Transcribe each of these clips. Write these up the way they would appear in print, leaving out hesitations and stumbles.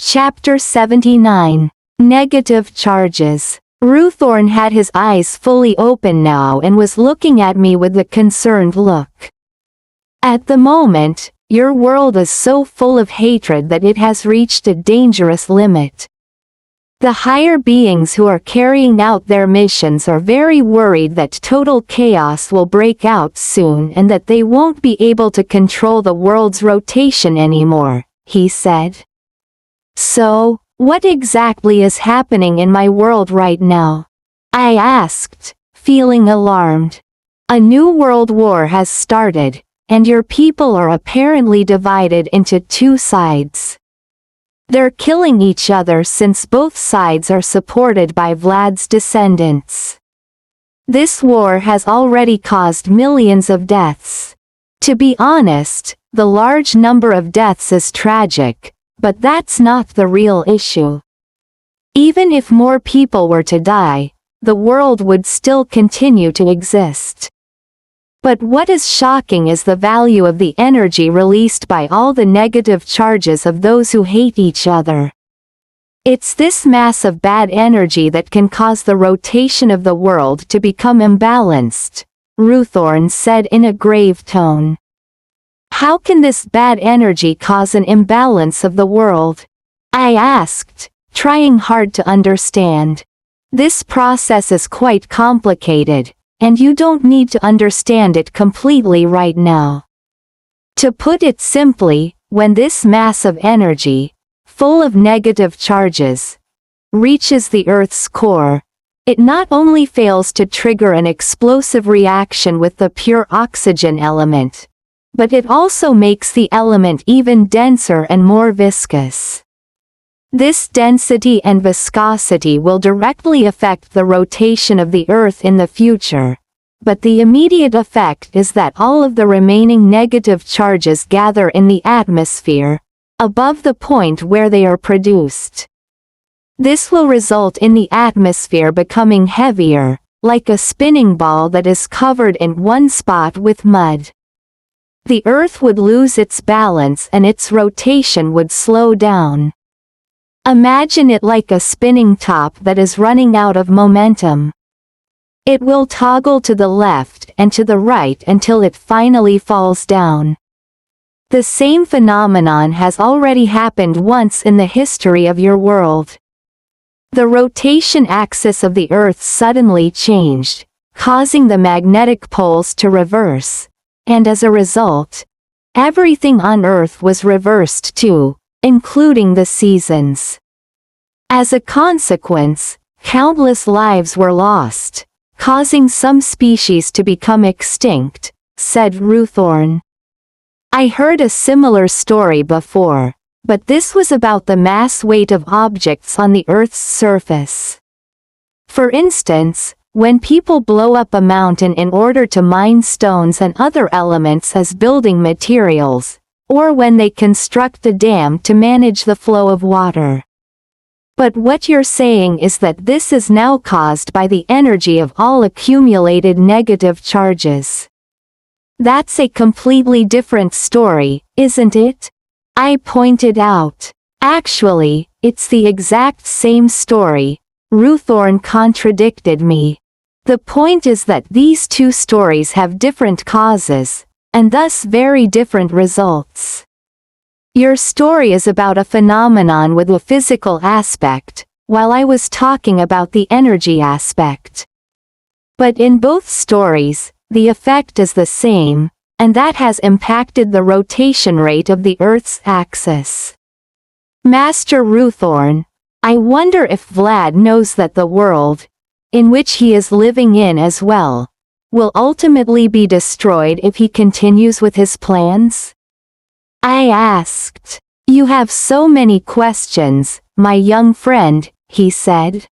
Chapter 79. Negative Charges. Ruthorn had his eyes fully open now and was looking at me with a concerned look. At the moment, your world is so full of hatred that it has reached a dangerous limit. The higher beings who are carrying out their missions are very worried that total chaos will break out soon and that they won't be able to control the world's rotation anymore, he said. So, what exactly is happening in my world right now? I asked, feeling alarmed. A new world war has started, and your people are apparently divided into two sides. They're killing each other since both sides are supported by Vlad's descendants. This war has already caused millions of deaths. To be honest, the large number of deaths is tragic, but that's not the real issue. Even if more people were to die, the world would still continue to exist. But what is shocking is the value of the energy released by all the negative charges of those who hate each other. It's this mass of bad energy that can cause the rotation of the world to become imbalanced, Ruthorn said in a grave tone. How can this bad energy cause an imbalance of the world? I asked, trying hard to understand. This process is quite complicated, and you don't need to understand it completely right now. To put it simply, when this mass of energy, full of negative charges, reaches the Earth's core, it not only fails to trigger an explosive reaction with the pure oxygen element, but it also makes the element even denser and more viscous. This density and viscosity will directly affect the rotation of the Earth in the future, but the immediate effect is that all of the remaining negative charges gather in the atmosphere, above the point where they are produced. This will result in the atmosphere becoming heavier, like a spinning ball that is covered in one spot with mud. The Earth would lose its balance and its rotation would slow down. Imagine it like a spinning top that is running out of momentum. It will toggle to the left and to the right until it finally falls down. The same phenomenon has already happened once in the history of your world. The rotation axis of the Earth suddenly changed, causing the magnetic poles to reverse, and as a result, everything on Earth was reversed too, including the seasons. As a consequence, countless lives were lost, causing some species to become extinct, said Ruthorn. I heard a similar story before, but this was about the mass weight of objects on the Earth's surface. For instance, when people blow up a mountain in order to mine stones and other elements as building materials, or when they construct a dam to manage the flow of water. But what you're saying is that this is now caused by the energy of all accumulated negative charges. That's a completely different story, isn't it? I pointed out. Actually, it's the exact same story, Ruthorn contradicted me. The point is that these two stories have different causes, and thus very different results. Your story is about a phenomenon with a physical aspect, while I was talking about the energy aspect. But in both stories, the effect is the same, and that has impacted the rotation rate of the Earth's axis. Master Ruthorn, I wonder if Vlad knows that the world, in which he is living in as well, will ultimately be destroyed if he continues with his plans? I asked. You have so many questions, my young friend, he said.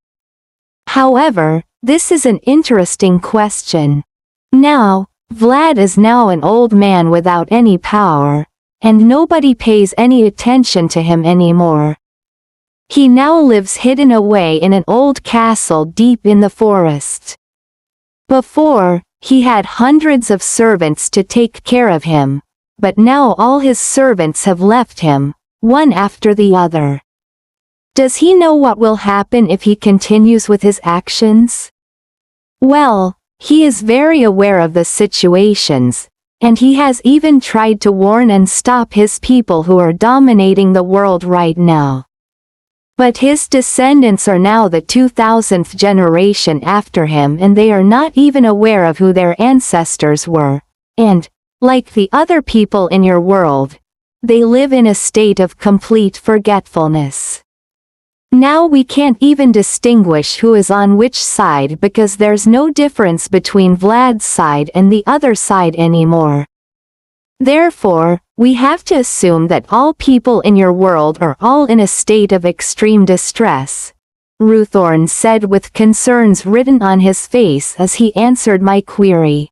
However, this is an interesting question. Now, Vlad is now an old man without any power, and nobody pays any attention to him anymore. He now lives hidden away in an old castle deep in the forest. Before, he had hundreds of servants to take care of him, but now all his servants have left him, one after the other. Does he know what will happen if he continues with his actions? Well, he is very aware of the situations, and he has even tried to warn and stop his people who are dominating the world right now. But his descendants are now the 2000th generation after him, and they are not even aware of who their ancestors were, and, like the other people in your world, they live in a state of complete forgetfulness. Now we can't even distinguish who is on which side because there's no difference between Vlad's side and the other side anymore. Therefore, we have to assume that all people in your world are all in a state of extreme distress, Ruthorn said with concerns written on his face as he answered my query.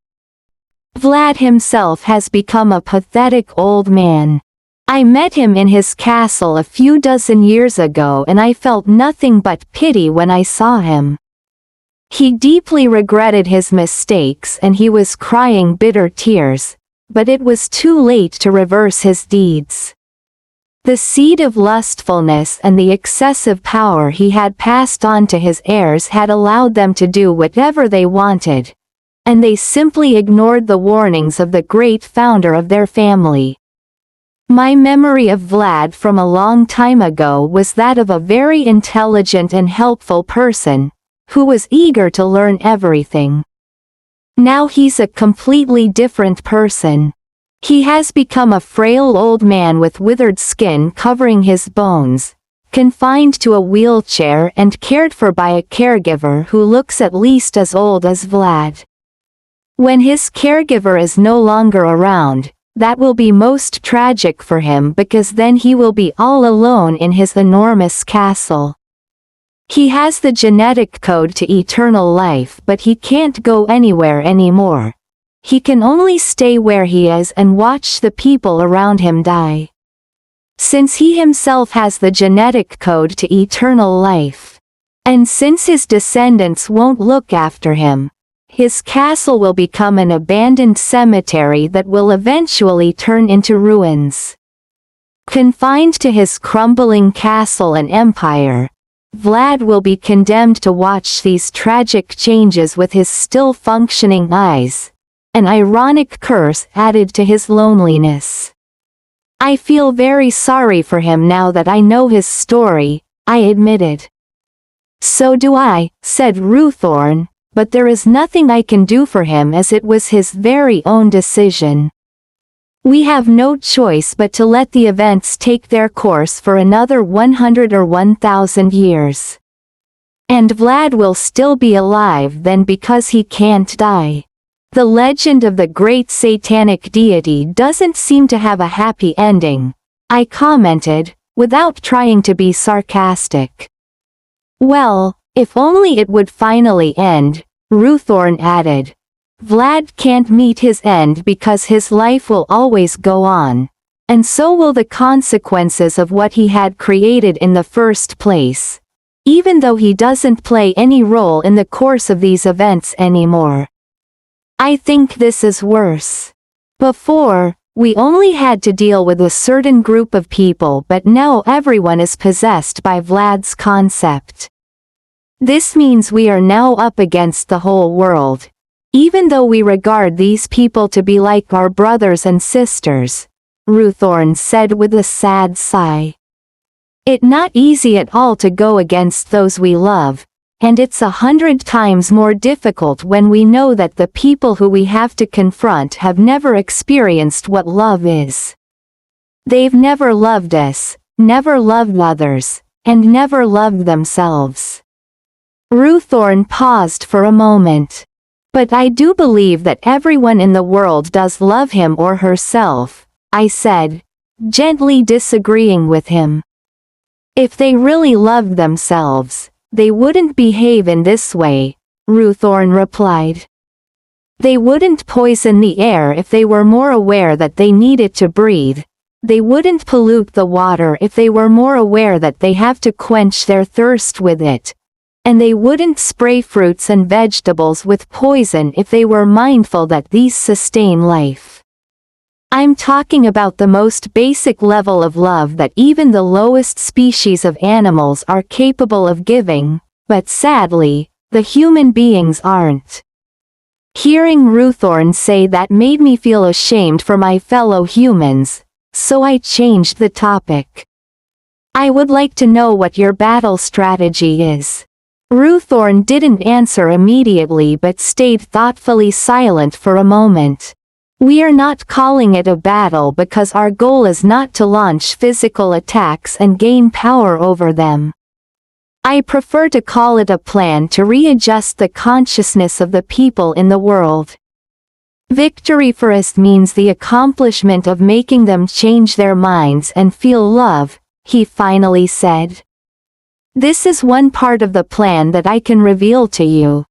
Vlad himself has become a pathetic old man. I met him in his castle a few dozen years ago and I felt nothing but pity when I saw him. He deeply regretted his mistakes and he was crying bitter tears, but it was too late to reverse his deeds. The seed of lustfulness and the excessive power he had passed on to his heirs had allowed them to do whatever they wanted, and they simply ignored the warnings of the great founder of their family. My memory of Vlad from a long time ago was that of a very intelligent and helpful person, who was eager to learn everything. Now he's a completely different person. He has become a frail old man with withered skin covering his bones, confined to a wheelchair and cared for by a caregiver who looks at least as old as Vlad. When his caregiver is no longer around, that will be most tragic for him because then he will be all alone in his enormous castle. He has the genetic code to eternal life, but he can't go anywhere anymore. He can only stay where he is and watch the people around him die. Since he himself has the genetic code to eternal life, and since his descendants won't look after him, his castle will become an abandoned cemetery that will eventually turn into ruins. Confined to his crumbling castle and empire, Vlad will be condemned to watch these tragic changes with his still functioning eyes, an ironic curse added to his loneliness. I feel very sorry for him now that I know his story, I admitted. So do I, said Ruthorn, but there is nothing I can do for him as it was his very own decision. We have no choice but to let the events take their course for another 100 or 1,000 years. And Vlad will still be alive then because he can't die. The legend of the great satanic deity doesn't seem to have a happy ending, I commented, without trying to be sarcastic. Well, if only it would finally end, Ruthorn added. Vlad can't meet his end because his life will always go on, and so will the consequences of what he had created in the first place, even though he doesn't play any role in the course of these events anymore. I think this is worse. Before, we only had to deal with a certain group of people, but now everyone is possessed by Vlad's concept. This means we are now up against the whole world. Even though we regard these people to be like our brothers and sisters, Ruthorn said with a sad sigh. It's not easy at all to go against those we love, and it's 100 times more difficult when we know that the people who we have to confront have never experienced what love is. They've never loved us, never loved others, and never loved themselves. Ruthorn paused for a moment. But I do believe that everyone in the world does love him or herself, I said, gently disagreeing with him. If they really loved themselves, they wouldn't behave in this way, Ruthorn replied. They wouldn't poison the air if they were more aware that they need it to breathe. They wouldn't pollute the water if they were more aware that they have to quench their thirst with it. And they wouldn't spray fruits and vegetables with poison if they were mindful that these sustain life. I'm talking about the most basic level of love that even the lowest species of animals are capable of giving, but sadly, the human beings aren't. Hearing Ruthorn say that made me feel ashamed for my fellow humans, so I changed the topic. I would like to know what your battle strategy is. Ruthorn didn't answer immediately but stayed thoughtfully silent for a moment. We are not calling it a battle because our goal is not to launch physical attacks and gain power over them. I prefer to call it a plan to readjust the consciousness of the people in the world. Victory for us means the accomplishment of making them change their minds and feel love, he finally said. This is one part of the plan that I can reveal to you.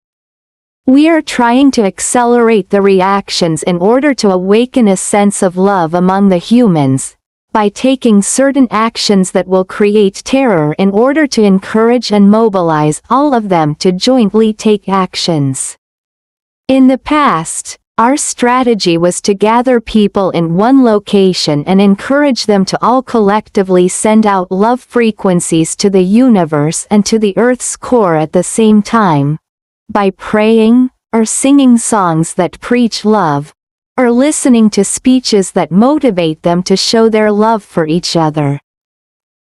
We are trying to accelerate the reactions in order to awaken a sense of love among the humans, by taking certain actions that will create terror in order to encourage and mobilize all of them to jointly take actions. In the past, our strategy was to gather people in one location and encourage them to all collectively send out love frequencies to the universe and to the Earth's core at the same time, by praying, or singing songs that preach love, or listening to speeches that motivate them to show their love for each other.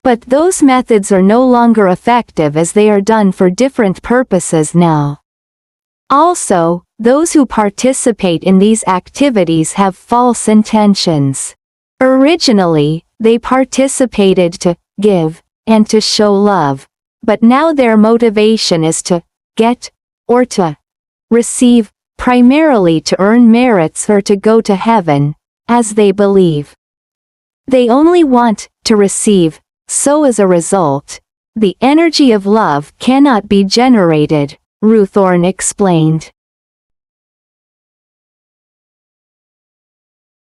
But those methods are no longer effective as they are done for different purposes now. Also, those who participate in these activities have false intentions. Originally, they participated to give and to show love, but now their motivation is to get or to receive, primarily to earn merits or to go to heaven, as they believe. They only want to receive, so as a result, the energy of love cannot be generated, Ruthorn explained.